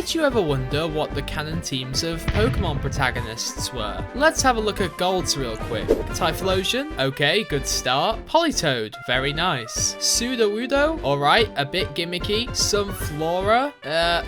Did you ever wonder what the canon teams of Pokemon protagonists were? Let's have a look at Gold's real quick. Typhlosion? Okay, good start. Politoed? Very nice. Sudowoodo? Alright, a bit gimmicky. Sunflora?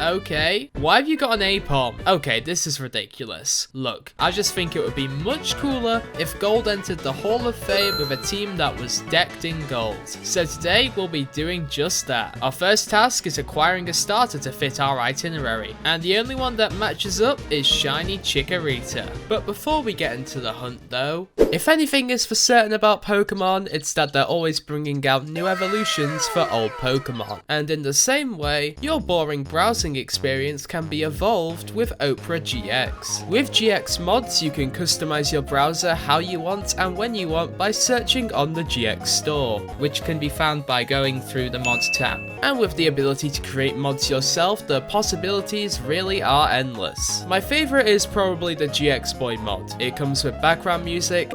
Okay. Why have you got an Apom? Okay, this is ridiculous. Look, I just think it would be much cooler if Gold entered the Hall of Fame with a team that was decked in gold. So today, we'll be doing just that. Our first task is acquiring a starter to fit our itinerary, and the only one that matches up is Shiny Chikorita. But before we get into the hunt though, if anything is for certain about Pokemon, it's that they're always bringing out new evolutions for old Pokemon. And in the same way, your boring browsing experience can be evolved with Opera GX. With GX mods, you can customize your browser how you want and when you want by searching on the GX store, which can be found by going through the mods tab. And with the ability to create mods yourself, the possibilities really are endless. My favorite is probably the GX Boy mod. It comes with background music,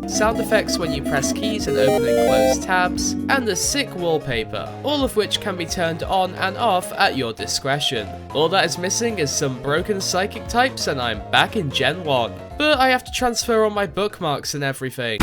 sound effects when you press keys and open and close tabs, and the sick wallpaper, all of which can be turned on and off at your discretion. All that is missing is some broken psychic types and I'm back in Gen 1. But I have to transfer all my bookmarks and everything.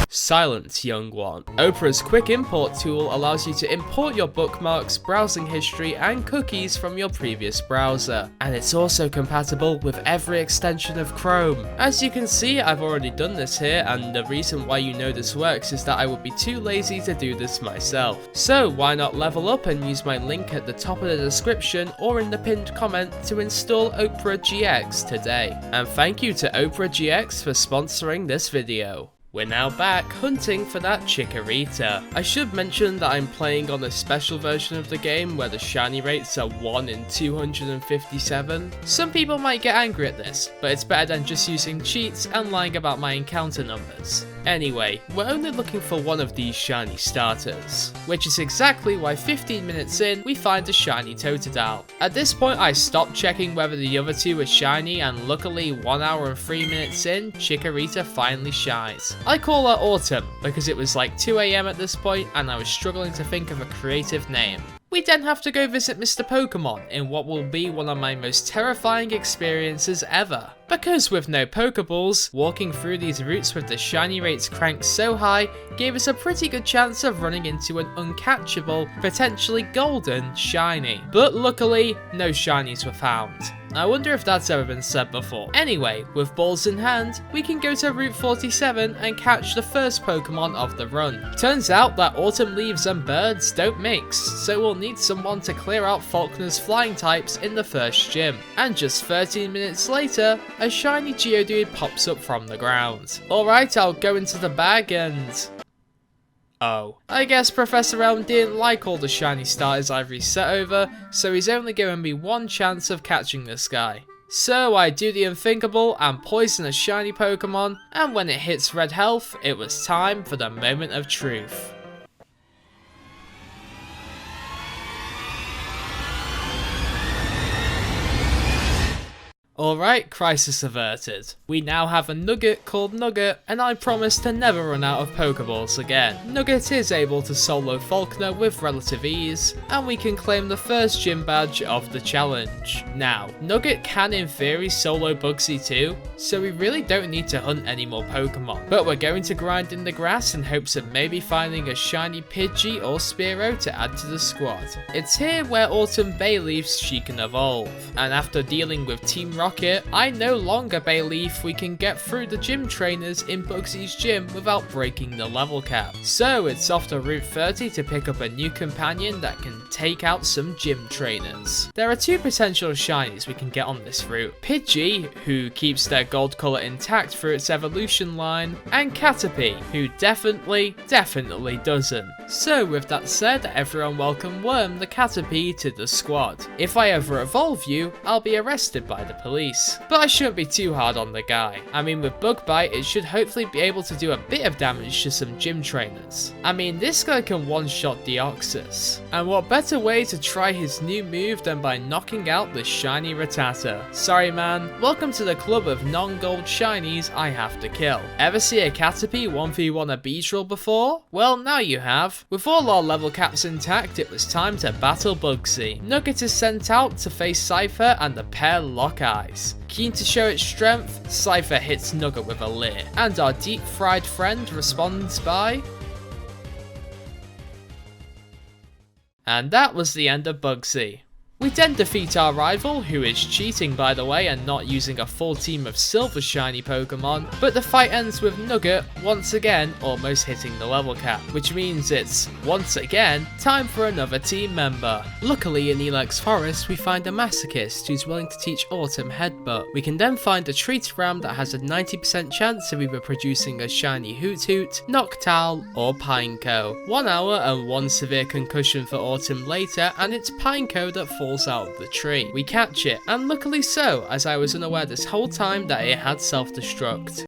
Silence, young one. Opera's quick import tool allows you to import your bookmarks, browsing history, and cookies from your previous browser. And it's also compatible with every extension of Chrome. As you can see, I've already done this here, and the reason why you know this works is that I would be too lazy to do this myself. So why not level up and use my link at the top of the description or in the pinned comment to install Opera GX today. And thank you to Opera GX for sponsoring this video. We're now back hunting for that Chikorita. I should mention that I'm playing on a special version of the game where the shiny rates are 1 in 257. Some people might get angry at this, but it's better than just using cheats and lying about my encounter numbers. Anyway, we're only looking for one of these shiny starters, which is exactly why 15 minutes in, we find a shiny Totodile. At this point, I stopped checking whether the other two were shiny, and luckily 1 hour and 3 minutes in, Chikorita finally shines. I call her Autumn, because it was like 2 AM at this point, and I was struggling to think of a creative name. We then have to go visit Mr. Pokemon in what will be one of my most terrifying experiences ever. Because with no Pokeballs, walking through these routes with the shiny rates cranked so high gave us a pretty good chance of running into an uncatchable, potentially golden shiny. But luckily, no shinies were found. I wonder if that's ever been said before. Anyway, with balls in hand, we can go to Route 47 and catch the first Pokemon of the run. Turns out that autumn leaves and birds don't mix, so we'll need someone to clear out Falkner's flying types in the first gym. And just 13 minutes later, a shiny Geodude pops up from the ground. Alright, I'll go into the bag and... oh. I guess Professor Elm didn't like all the shiny starters I've reset over, so he's only given me one chance of catching this guy. So I do the unthinkable and poison a shiny Pokemon, and when it hits red health, it was time for the moment of truth. Alright, crisis averted. We now have a Nugget called Nugget, and I promise to never run out of Pokeballs again. Nugget is able to solo Falkner with relative ease, and we can claim the first gym badge of the challenge. Now, Nugget can in theory solo Bugsy too, so we really don't need to hunt any more Pokemon. But we're going to grind in the grass in hopes of maybe finding a shiny Pidgey or Spearow to add to the squad. It's here where Autumn believes she can evolve, and after dealing with Team Rocket, I no longer believe we can get through the gym trainers in Bugsy's gym without breaking the level cap. So it's off to Route 30 to pick up a new companion that can take out some gym trainers. There are two potential shinies we can get on this route. Pidgey, who keeps their gold colour intact through its evolution line, and Caterpie, who definitely doesn't. So with that said, everyone welcome Worm the Caterpie to the squad. If I ever evolve you, I'll be arrested by the police. release. But I shouldn't be too hard on the guy. I mean, with Bug Bite, it should hopefully be able to do a bit of damage to some gym trainers. I mean, this guy can one-shot Deoxys. And what better way to try his new move than by knocking out the shiny Rattata. Sorry man, welcome to the club of non-gold shinies I have to kill. Ever see a Caterpie 1v1 a Beedrill before? Well, now you have. With all our level caps intact, it was time to battle Bugsy. Nugget is sent out to face Cypher and the pair lock eyes. Keen to show its strength, Cypher hits Nugget with a leer, and our deep-fried friend responds by... And that was the end of Bugsy. We then defeat our rival, who is cheating by the way and not using a full team of silver shiny Pokemon, but the fight ends with Nugget once again almost hitting the level cap, which means it's, once again, time for another team member. Luckily in Elex Forest we find a masochist who's willing to teach Autumn Headbutt. We can then find a Treatogram that has a 90% chance of either producing a shiny Hoot Hoot, Noctowl, or Pineco. 1 hour and 1 severe concussion for Autumn later, and it's Pineco that falls out of the tree. We catch it, and luckily so, as I was unaware this whole time that it had self-destruct.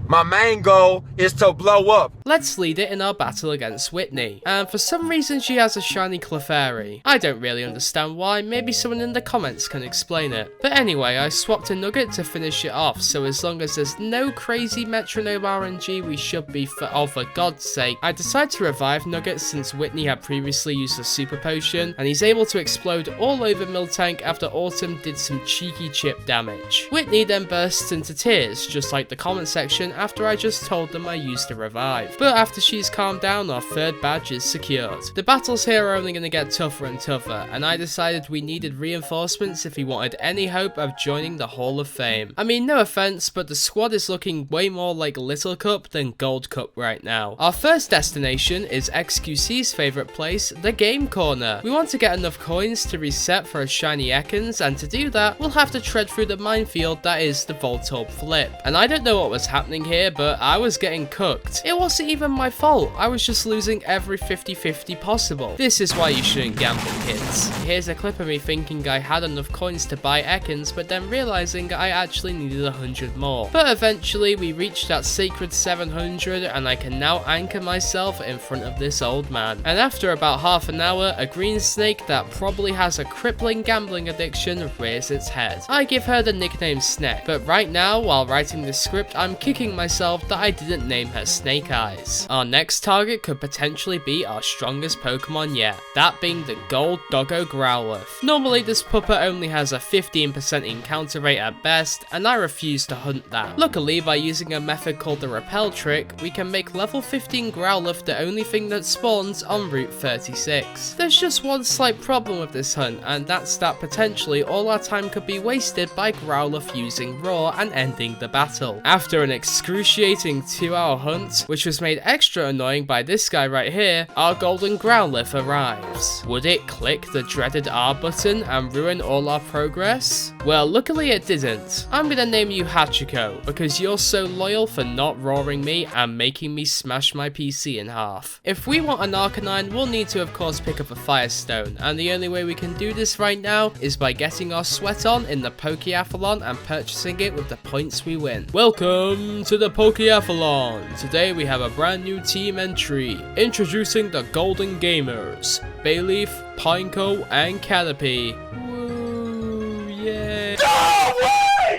My main goal is to blow up. Let's lead it in our battle against Whitney, and for some reason she has a shiny Clefairy. I don't really understand why, maybe someone in the comments can explain it. But anyway, I swapped a Nugget to finish it off, so as long as there's no crazy Metronome RNG, we should be for God's sake. I decided to revive Nugget since Whitney had previously used a Super Potion, and he's able to explode all over Miltank after Autumn did some cheeky chip damage. Whitney then bursts into tears, just like the comment section, after I just told them I used a revive. But after she's calmed down, our third badge is secured. The battles here are only going to get tougher and tougher, and I decided we needed reinforcements if we wanted any hope of joining the Hall of Fame. I mean, no offense, but the squad is looking way more like Little Cup than Gold Cup right now. Our first destination is XQC's favourite place, the Game Corner. We want to get enough coins to reset for a shiny Ekans, and to do that, we'll have to tread through the minefield that is the Voltorb Flip. And I don't know what was happening here, but I was getting cooked. It wasn't even my fault, I was just losing every 50-50 possible. This is why you shouldn't gamble, kids. Here's a clip of me thinking I had enough coins to buy Ekans, but then realizing I actually needed 100 more. But eventually we reached that sacred 700, and I can now anchor myself in front of this old man. And after about half an hour, a green snake that probably has a crippling gambling addiction rears its head. I give her the nickname Snack, but right now, while writing this script, I'm kicking myself that I didn't name her Snake Eyes. Our next target could potentially be our strongest Pokemon yet, that being the Gold Doggo Growlithe. Normally this pupper only has a 15% encounter rate at best, and I refuse to hunt that. Luckily, by using a method called the Repel trick, we can make level 15 Growlithe the only thing that spawns on Route 36. There's just one slight problem with this hunt, and that's that potentially all our time could be wasted by Growlithe using Roar and ending the battle. After an excruciating 2-hour hunt, which was made extra annoying by this guy right here, our golden Growlithe arrives. Would it click the dreaded R button and ruin all our progress? Well, luckily it didn't. I'm gonna name you Hachiko, because you're so loyal for not roaring me and making me smash my PC in half. If we want an Arcanine, we'll need to of course pick up a Firestone, and the only way we can do this right now is by getting our sweat on in the Pokeathlon and purchasing it with the points we win. Welcome to the Pokeathlon. Today we have a brand new team entry. Introducing the Golden Gamers, Bayleaf, Pineco, and Caterpie. Woo, yeah.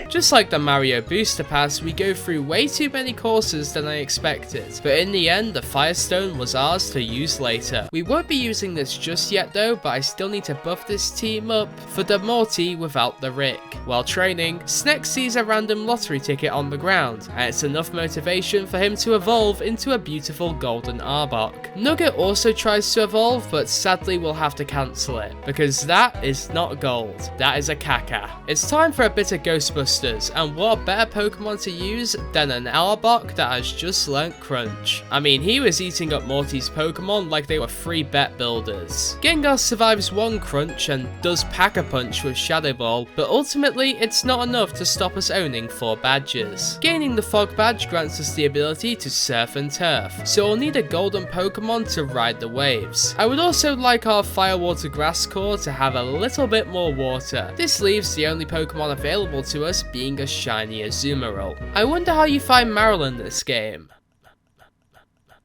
Just like the Mario Booster Pass, we go through way too many courses than I expected, but in the end, the Firestone was ours to use later. We won't be using this just yet though, but I still need to buff this team up for the Morty without the Rick. While training, Sneck sees a random lottery ticket on the ground, and it's enough motivation for him to evolve into a beautiful golden Arbok. Nugget also tries to evolve, but sadly we'll have to cancel it, because that is not gold, that is a caca. It's time for a bit of Ghostbusters monsters, and what better Pokemon to use than an Arbok that has just learnt Crunch. I mean, he was eating up Morty's Pokemon like they were free bet builders. Gengar survives one Crunch and does Pack-a-Punch with Shadow Ball, but ultimately it's not enough to stop us owning 4 badges. Gaining the Fog badge grants us the ability to Surf and Turf, so we'll need a golden Pokemon to ride the waves. I would also like our Firewater Grass core to have a little bit more water. This leaves the only Pokemon available to us being a shiny Azumarill. I wonder how you find Marill in this game.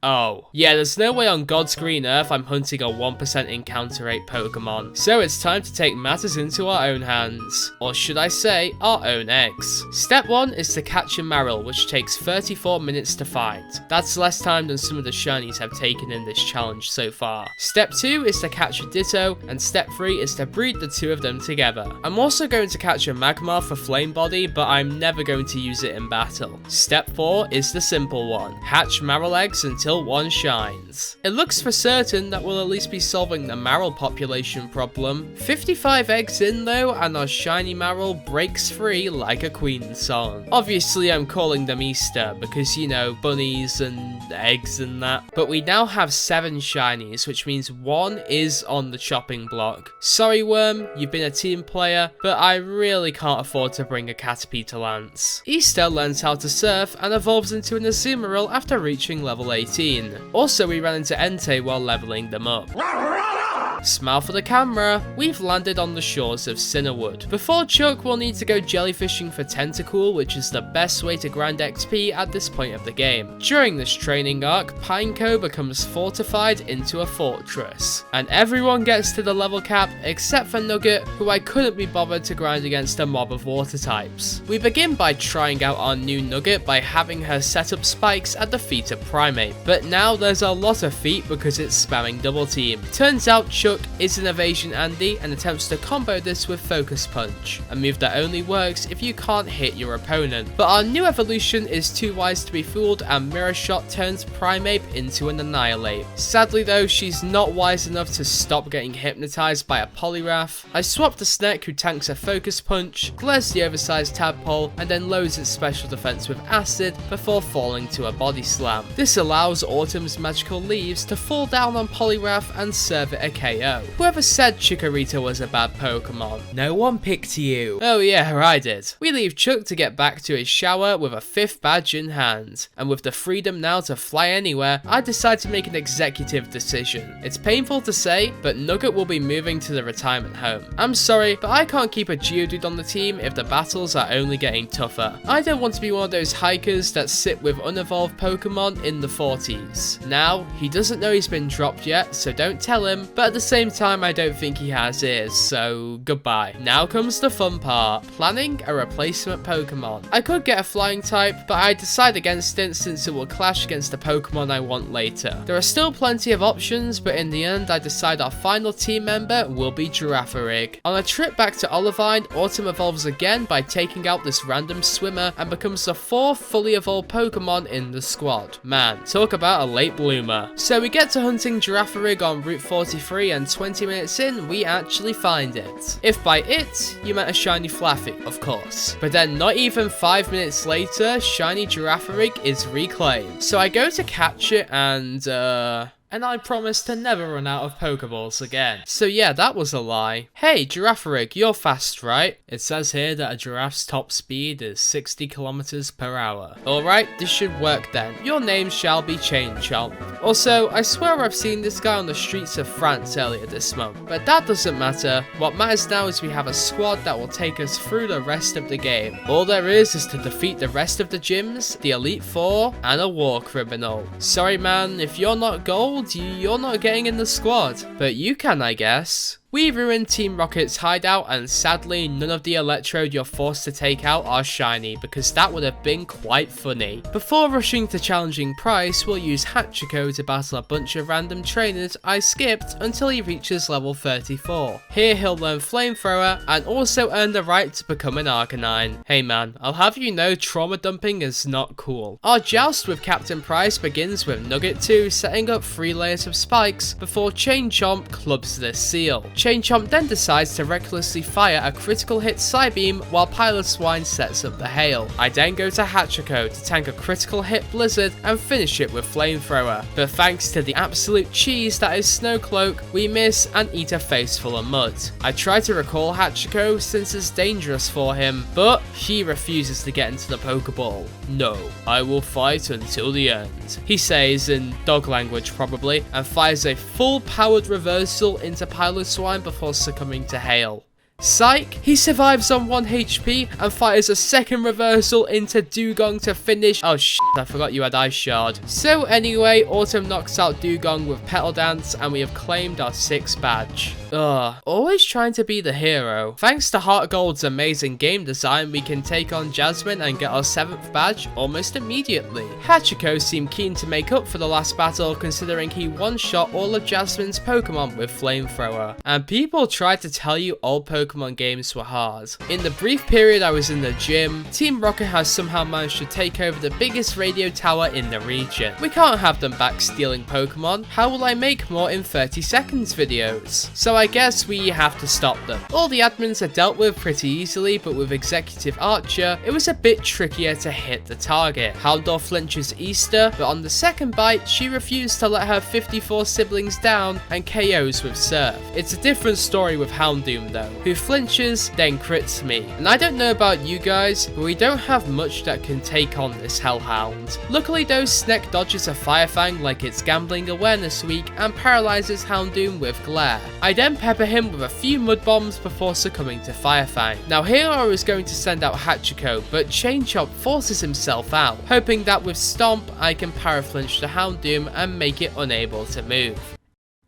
Oh, yeah, there's no way on God's green earth I'm hunting a 1% encounter rate Pokemon. So it's time to take matters into our own hands. Or should I say, our own eggs. Step 1 is to catch a Marill, which takes 34 minutes to find. That's less time than some of the shinies have taken in this challenge so far. Step 2 is to catch a Ditto, and step 3 is to breed the 2 of them together. I'm also going to catch a Magmar for Flame Body, but I'm never going to use it in battle. Step 4 is the simple one. Hatch Marill eggs until one shines. It looks for certain that we'll at least be solving the Marill population problem. 55 eggs in though, and our shiny Marill breaks free like a Queen song. Obviously I'm calling them Easter because, you know, bunnies and eggs and that. But we now have 7 shinies, which means 1 is on the chopping block. Sorry Worm, you've been a team player, but I really can't afford to bring a Caterpie to Lance. Easter learns how to surf and evolves into an Azumarill after reaching level 18. Also, we ran into Entei while leveling them up. Smile for the camera, we've landed on the shores of Cinnawood. Before Chuck, we'll need to go jellyfishing for Tentacool, which is the best way to grind XP at this point of the game. During this training arc, Pineco becomes fortified into a fortress, and everyone gets to the level cap except for Nugget, who I couldn't be bothered to grind against a mob of water types. We begin by trying out our new Nugget by having her set up spikes at the feet of Primeape, but now there's a lot of feet because it's spamming double team. Turns out Chuck is an evasion Andy and attempts to combo this with Focus Punch, a move that only works if you can't hit your opponent. But our new evolution is too wise to be fooled and Mirror Shot turns Primeape into an Annihilate. Sadly though, she's not wise enough to stop getting hypnotized by a Poliwrath. I swap the Snake who tanks a Focus Punch, glares the oversized Tadpole, and then loads its special defense with Acid before falling to a Body Slam. This allows Autumn's magical leaves to fall down on Poliwrath and serve it a KO. Whoever said Chikorita was a bad Pokemon? No one picked you. Oh yeah, I did. We leave Chuck to get back to his shower with a 5th badge in hand. And with the freedom now to fly anywhere, I decide to make an executive decision. It's painful to say, but Nugget will be moving to the retirement home. I'm sorry, but I can't keep a Geodude on the team if the battles are only getting tougher. I don't want to be one of those hikers that sit with unevolved Pokemon in the 40s. Now, he doesn't know he's been dropped yet, so don't tell him, but at the same time I don't think he has ears, so goodbye. Now comes the fun part, planning a replacement Pokemon. I could get a flying type, but I decide against it since it will clash against the Pokemon I want later. There are still plenty of options, but in the end I decide our final team member will be Girafarig. On a trip back to Olivine, Autumn evolves again by taking out this random swimmer and becomes the 4th fully evolved Pokemon in the squad. Man, talk about a late bloomer. So we get to hunting Girafarig on Route 43 and 20 minutes in, we actually find it. If by it, you meant a shiny Flaffy, of course. But then not even 5 minutes later, shiny Girafarig is reclaimed. So I go to catch it and I promise to never run out of Pokeballs again. So yeah, that was a lie. Hey, Girafarig, you're fast, right? It says here that a giraffe's top speed is 60 kilometers per hour. Alright, this should work then. Your name shall be Chain Chomp. Also, I swear I've seen this guy on the streets of France earlier this month, but that doesn't matter. What matters now is we have a squad that will take us through the rest of the game. All there is to defeat the rest of the gyms, the Elite Four, and a war criminal. Sorry man, if you're not gold, you're not getting in the squad, but you can, I guess. We ruined Team Rocket's hideout, and sadly none of the Electrode you're forced to take out are shiny, because that would have been quite funny. Before rushing to challenging Price, we'll use Hachiko to battle a bunch of random trainers I skipped until he reaches level 34. Here he'll learn Flamethrower and also earn the right to become an Arcanine. Hey man, I'll have you know trauma dumping is not cool. Our joust with Captain Price begins with Nugget 2 setting up 3 layers of spikes before Chain Chomp clubs this seal. Chain Chomp then decides to recklessly fire a critical hit Psybeam while Piloswine sets up the hail. I then go to Hachiko to tank a critical hit Blizzard and finish it with Flamethrower, but thanks to the absolute cheese that is Snowcloak, we miss and eat a face full of mud. I try to recall Hachiko since it's dangerous for him, but he refuses to get into the Pokeball. No, I will fight until the end, he says in dog language probably, and fires a full powered reversal into Piloswine before succumbing to hail. Psych, he survives on 1 HP and fires a second reversal into Dugong to finish. Oh shit, I forgot you had Ice Shard. So anyway, Autumn knocks out Dugong with Petal Dance and we have claimed our 6th badge. Always trying to be the hero. Thanks to Heart Gold's amazing game design, we can take on Jasmine and get our 7th badge almost immediately. Hachiko seemed keen to make up for the last battle considering he one-shot all of Jasmine's Pokemon with Flamethrower. And people tried to tell you old Pokemon games were hard. In the brief period I was in the gym, Team Rocket has somehow managed to take over the biggest radio tower in the region. We can't have them back stealing Pokemon. How will I make more in 30 seconds videos? So I guess we have to stop them. All the admins are dealt with pretty easily, but with Executive Archer, it was a bit trickier to hit the target. Haldor flinches Easter, but on the second bite, she refused to let her 54 siblings down and KOs with Surf. It's a different story with Houndoom though, who flinches, then crits me. And I don't know about you guys, but we don't have much that can take on this Hellhound. Luckily though, Sneck dodges a Firefang like it's Gambling Awareness Week and paralyzes Houndoom with Glare. I then pepper him with a few mud bombs before succumbing to Firefang. Now here I was going to send out Hachiko, but Chain Chomp forces himself out, hoping that with Stomp I can paraflinch the Houndoom and make it unable to move.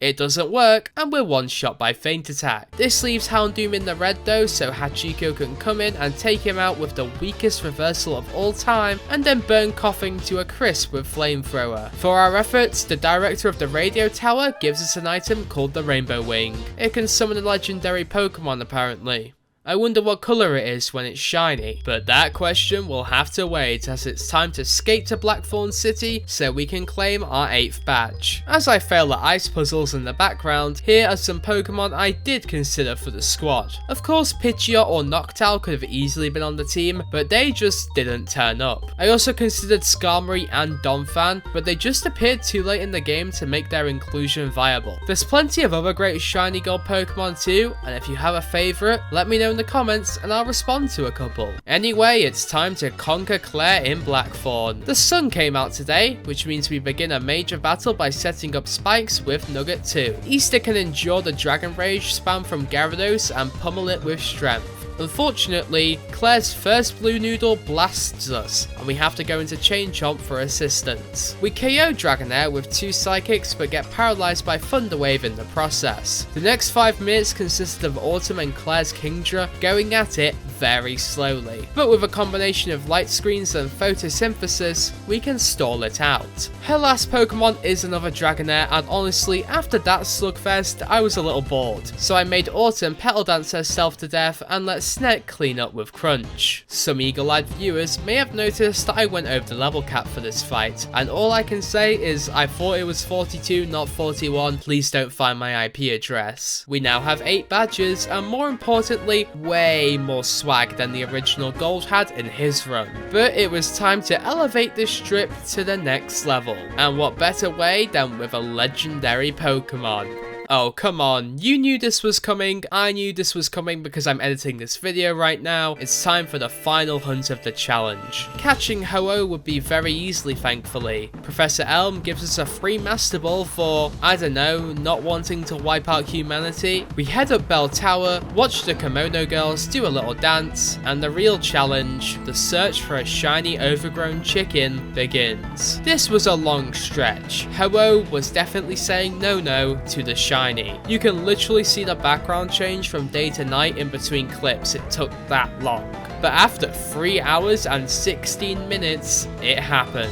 It doesn't work, and we're one shot by Feint Attack. This leaves Houndoom in the red though, so Hachiko can come in and take him out with the weakest reversal of all time, and then burn Coughing to a crisp with Flamethrower. For our efforts, the director of the radio tower gives us an item called the Rainbow Wing. It can summon a legendary Pokemon apparently. I wonder what colour it is when it's shiny, but that question will have to wait as it's time to skate to Blackthorn City so we can claim our 8th badge. As I fail at ice puzzles in the background, here are some Pokemon I did consider for the squad. Of course Pidgeot or Noctowl could have easily been on the team, but they just didn't turn up. I also considered Skarmory and Donphan, but they just appeared too late in the game to make their inclusion viable. There's plenty of other great shiny gold Pokemon too, and if you have a favourite, let me know in the comments and I'll respond to a couple. Anyway, it's time to conquer Claire in Blackthorn. The sun came out today, which means we begin a major battle by setting up spikes with Nugget 2. Easter can endure the Dragon Rage spam from Gyarados and pummel it with strength. Unfortunately, Claire's first blue noodle blasts us, and we have to go into Chain Chomp for assistance. We KO Dragonair with 2 Psychics, but get paralyzed by Thunder Wave in the process. The next 5 minutes consisted of Autumn and Claire's Kingdra going at it very slowly, but with a combination of light screens and photosynthesis, we can stall it out. Her last Pokemon is another Dragonair, and honestly, after that slugfest, I was a little bored, so I made Autumn Petal Dance herself to death and let Sneck clean up with Crunch. Some eagle-eyed viewers may have noticed that I went over the level cap for this fight, and all I can say is I thought it was 42, not 41, please don't find my IP address. We now have 8 badges, and more importantly, way more swag than the original Gold had in his run. But it was time to elevate this strip to the next level, and what better way than with a legendary Pokemon. Oh, come on, you knew this was coming, I knew this was coming because I'm editing this video right now. It's time for the final hunt of the challenge. Catching Ho-Oh would be very easily, thankfully. Professor Elm gives us a free Master Ball for, I don't know, not wanting to wipe out humanity. We head up Bell Tower, watch the Kimono Girls do a little dance, and the real challenge, the search for a shiny overgrown chicken, begins. This was a long stretch. Ho-Oh was definitely saying no to the shiny. You can literally see the background change from day to night in between clips, it took that long. But after 3 hours and 16 minutes, it happened.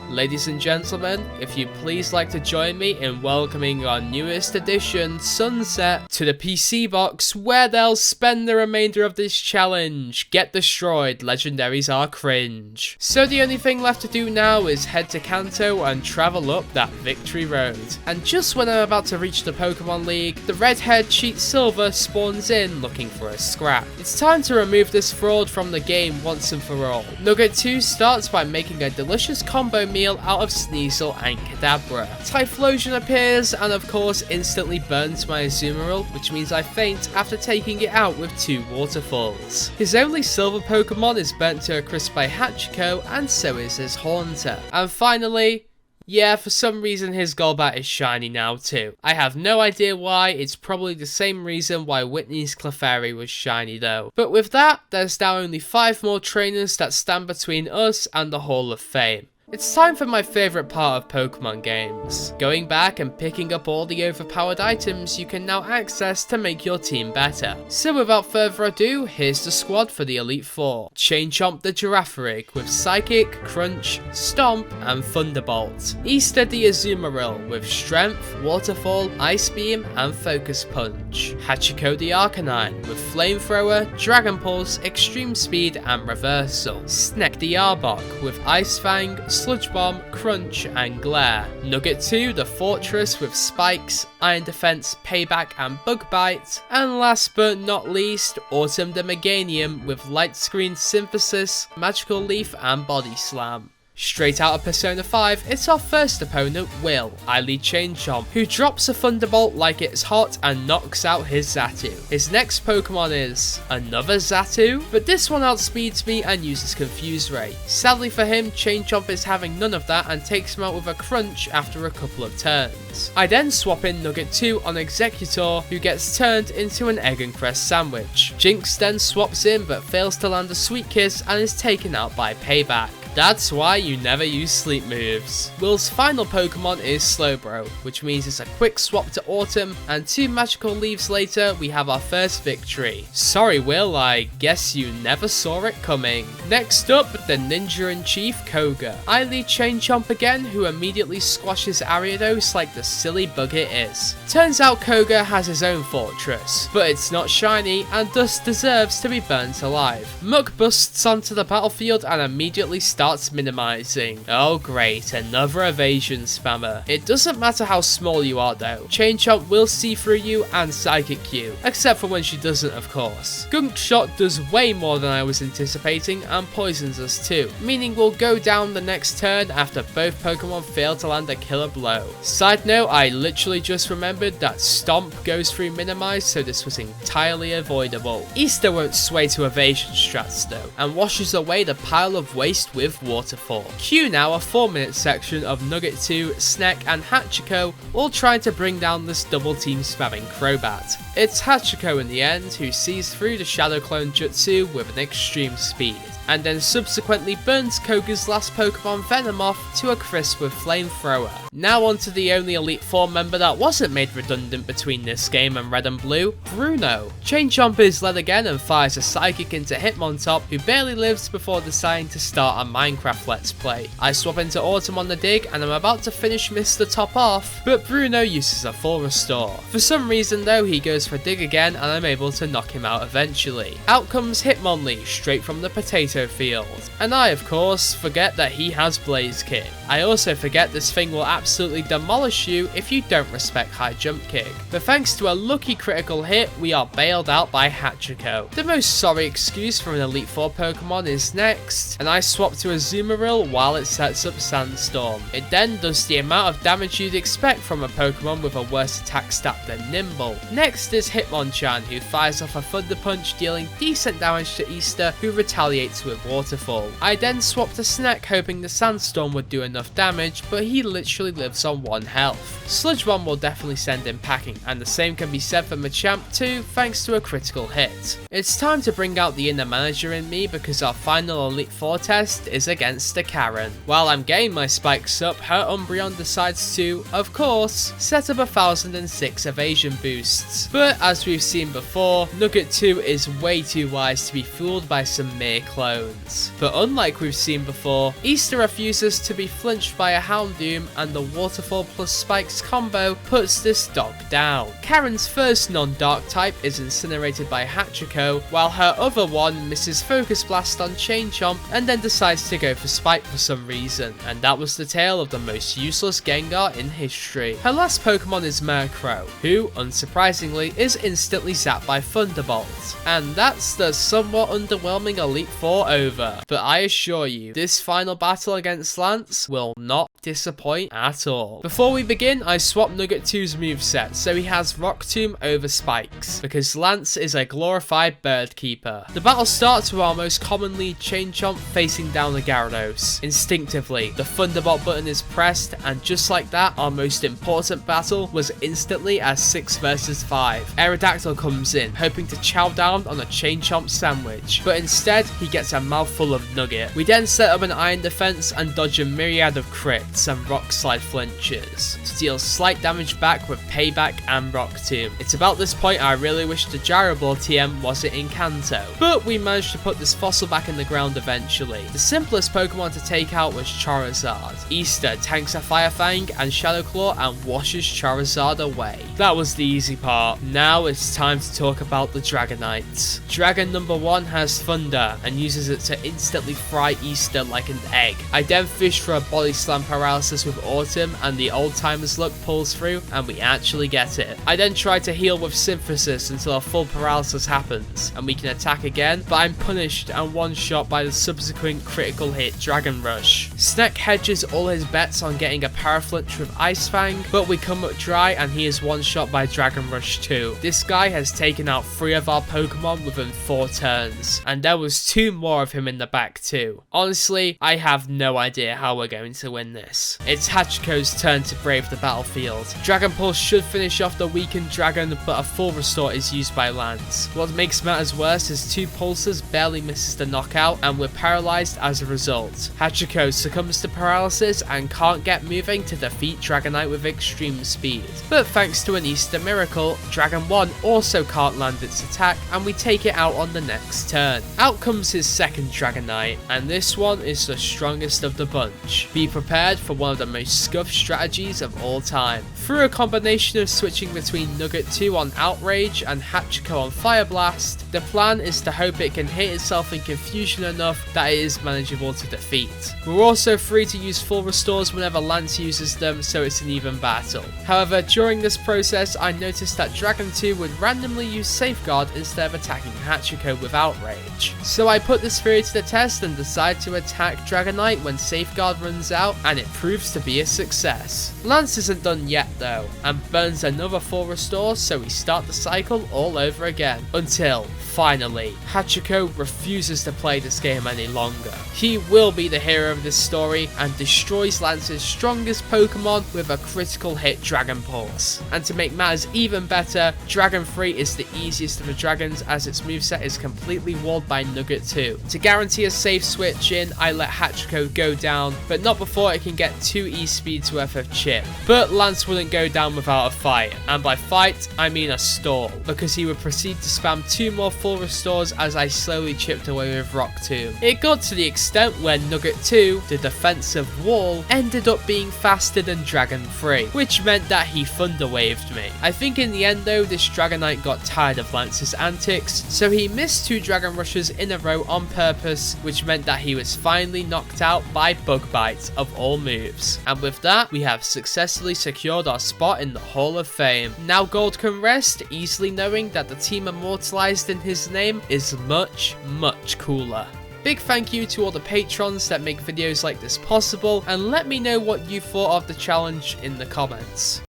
Ladies and gentlemen, if you please like to join me in welcoming our newest addition, Sunset, to the PC box where they'll spend the remainder of this challenge. Get destroyed, legendaries are cringe. So the only thing left to do now is head to Kanto and travel up that victory road. And just when I'm about to reach the Pokemon League, the redhead Cheat Silver spawns in looking for a scrap. It's time to remove this fraud from the game once and for all. Nugget 2 starts by making a delicious combo meal out of Sneasel and Kadabra. Typhlosion appears and of course instantly burns my Azumarill, which means I faint after taking it out with 2 waterfalls. His only silver Pokemon is burnt to a crisp by Hachiko, and so is his Haunter. And finally, yeah, for some reason his Golbat is shiny now too. I have no idea why, it's probably the same reason why Whitney's Clefairy was shiny though. But with that, there's now only 5 more trainers that stand between us and the Hall of Fame. It's time for my favourite part of Pokemon games, going back and picking up all the overpowered items you can now access to make your team better. So without further ado, here's the squad for the Elite Four. Chain Chomp the Girafarig with Psychic, Crunch, Stomp and Thunderbolt. Easter the Azumarill with Strength, Waterfall, Ice Beam and Focus Punch. Hachiko the Arcanine with Flamethrower, Dragon Pulse, Extreme Speed and Reversal. Sneck the Arbok with Ice Fang, Sludge Bomb, Crunch and Glare. Nugget 2 the Fortress with Spikes, Iron Defense, Payback and Bug Bite. And last but not least, Autumn the Meganium with Light Screen Synthesis, Magical Leaf and Body Slam. Straight out of Persona 5, it's our first opponent, Will. I lead Chain Chomp, who drops a Thunderbolt like it's hot and knocks out his Xatu. His next Pokemon is another Xatu, but this one outspeeds me and uses Confuse Ray. Sadly for him, Chain Chomp is having none of that and takes him out with a Crunch after a couple of turns. I then swap in Nugget 2 on Executor, who gets turned into an Egg and Cress sandwich. Jinx then swaps in but fails to land a Sweet Kiss and is taken out by Payback. That's why you never use sleep moves. Will's final Pokemon is Slowbro, which means it's a quick swap to Autumn, and 2 magical leaves later, we have our first victory. Sorry Will, I guess you never saw it coming. Next up, the Ninja-in-Chief Koga. I lead Chain Chomp again, who immediately squashes Ariados like the silly bug it is. Turns out Koga has his own fortress, but it's not shiny and thus deserves to be burnt alive. Muk busts onto the battlefield and immediately starts minimizing. Oh great, another evasion spammer. It doesn't matter how small you are though, Chain Chomp will see through you and Psychic you, except for when she doesn't of course. Gunk Shot does way more than I was anticipating and poisons us too, meaning we'll go down the next turn after both Pokemon fail to land a killer blow. Side note, I literally just remembered that Stomp goes through minimize, so this was entirely avoidable. Easter won't sway to evasion strats though, and washes away the pile of waste with Waterfall. Cue now a 4-minute section of Nugget 2, Sneck and Hachiko all trying to bring down this double team spamming Crobat. It's Hachiko in the end who sees through the Shadow Clone Jutsu with an extreme speed, and then subsequently burns Koga's last Pokemon Venomoth to a crisp with Flamethrower. Now onto the only Elite Four member that wasn't made redundant between this game and Red and Blue, Bruno. Chain Chomp is led again and fires a Psychic into Hitmontop, who barely lives before deciding to start a Minecraft Let's Play. I swap into Autumn on the dig and I'm about to finish Mr. Top off, but Bruno uses a full restore. For some reason though, he goes for dig again and I'm able to knock him out eventually. Out comes Hitmonlee straight from the potato field, and I of course forget that he has Blaze Kick. I also forget this thing will absolutely demolish you if you don't respect high jump kick, but thanks to a lucky critical hit we are bailed out by Hachiko. The most sorry excuse for an Elite Four Pokemon is next, and I swap to a Azumarill while it sets up Sandstorm. It then does the amount of damage you'd expect from a Pokemon with a worse attack stat than Nimble. Next is Hitmonchan, who fires off a Thunder Punch dealing decent damage to Easter, who retaliates with Waterfall. I then swap to Sneck hoping the Sandstorm would do enough damage, but he literally lives on 1 health. Sludge Bomb will definitely send him packing, and the same can be said for Machamp too, thanks to a critical hit. It's time to bring out the inner manager in me because our final Elite Four test is is against a Karen. While I'm getting my spikes up, her Umbreon decides to, of course, set up 1006 evasion boosts. But as we've seen before, Nugget 2 is way too wise to be fooled by some mere clones. But unlike we've seen before, Easter refuses to be flinched by a Houndoom, and the Waterfall plus Spikes combo puts this dog down. Karen's first non-dark type is incinerated by Hachiko, while her other one misses Focus Blast on Chain Chomp and then decides to go for Spike for some reason. And that was the tale of the most useless Gengar in history. Her last Pokemon is Murkrow, who, unsurprisingly, is instantly zapped by Thunderbolt. And that's the somewhat underwhelming Elite Four over. But I assure you, this final battle against Lance will not disappoint at all. Before we begin, I swapped Nugget 2's moveset, so he has Rock Tomb over Spikes, because Lance is a glorified bird keeper. The battle starts with our most commonly Chain Chomp facing down the Gyarados. Instinctively, the Thunderbolt button is pressed, and just like that, our most important battle was instantly a 6 versus 5. Aerodactyl comes in, hoping to chow down on a Chain Chomp sandwich, but instead, he gets a mouthful of Nugget. We then set up an Iron Defense and dodge a myriad of crits and Rock Slide flinches to deal slight damage back with Payback and Rock Tomb. It's about this point I really wish the Gyro Ball TM wasn't in Kanto, but we managed to put this fossil back in the ground eventually. The simplest Pokemon to take out was Charizard. Easter tanks a Fire Fang and Shadow Claw and washes Charizard away. That was the easy part. Now it's time to talk about the Dragonites. Dragon number 1 has Thunder and uses it to instantly fry Easter like an egg. I then fish for a Body Slam paralysis with Autumn, and the old timers luck pulls through and we actually get it. I then try to heal with Synthesis until a full paralysis happens and we can attack again, but I'm punished and one shot by the subsequent critical hit Dragon Rush. Snack hedges all his bets on getting a Paraflinch with Ice Fang, but we come up dry and he is one shot by Dragon Rush too. This guy has taken out 3 of our Pokemon within 4 turns, and there was 2 more of him in the back too. Honestly, I have no idea how we're going to win this. It's Hachiko's turn to brave the battlefield. Dragon Pulse should finish off the weakened dragon, but a full restore is used by Lance. What makes matters worse is 2 pulses barely misses the knockout and we're paralyzed as a result. Hachiko succumbs to paralysis and can't get moving to defeat Dragonite with extreme speed. But thanks to an Easter miracle, Dragon 1 also can't land its attack and we take it out on the next turn. Out comes his second Dragonite, and this one is the strongest of the bunch. Be prepared for one of the most scuffed strategies of all time. Through a combination of switching between Nugget 2 on Outrage and Hachiko on Fire Blast, the plan is to hope it can hit itself in confusion enough that it is manageable to defeat. We're also free to use full restores whenever Lance uses them, so it's an even battle. However, during this process, I noticed that Dragon 2 would randomly use Safeguard instead of attacking Hachiko with Outrage. So I put this theory to the test and decide to attack Dragonite when Safeguard runs out, and it proves to be a success. Lance isn't done yet though, and burns another full restore, so we start the cycle all over again. Until, finally, Hachiko refuses to play this game any longer. He will be the hero of this story and destroys Lance's strongest Pokemon with a critical hit Dragon Pulse. And to make matters even better, Dragon 3 is the easiest of the dragons as its moveset is completely walled by Nugget 2. To guarantee a safe switch in, I let Hachiko go down, but not before it can get 2 E-speeds worth of chip. But Lance wouldn't go down without a fight, and by fight, I mean a stall, because he would proceed to spam 2 more full restores as I slowly chipped away with Rock Tomb. It got to the extent where Nugget 2, the defensive wall, ended up being faster than Dragon 3, which meant that he Thunder Waved me. I think in the end though, this Dragonite got tired of Lance's antics, so he missed 2 Dragon Rushes in a row on purpose, which meant that he was finally knocked out by Bug Bite of all moves. And with that, we have successfully secured our spot in the Hall of Fame. Now Gold can rest, easily knowing that the team immortalized in his name is much, much cooler. Big thank you to all the patrons that make videos like this possible, and let me know what you thought of the challenge in the comments.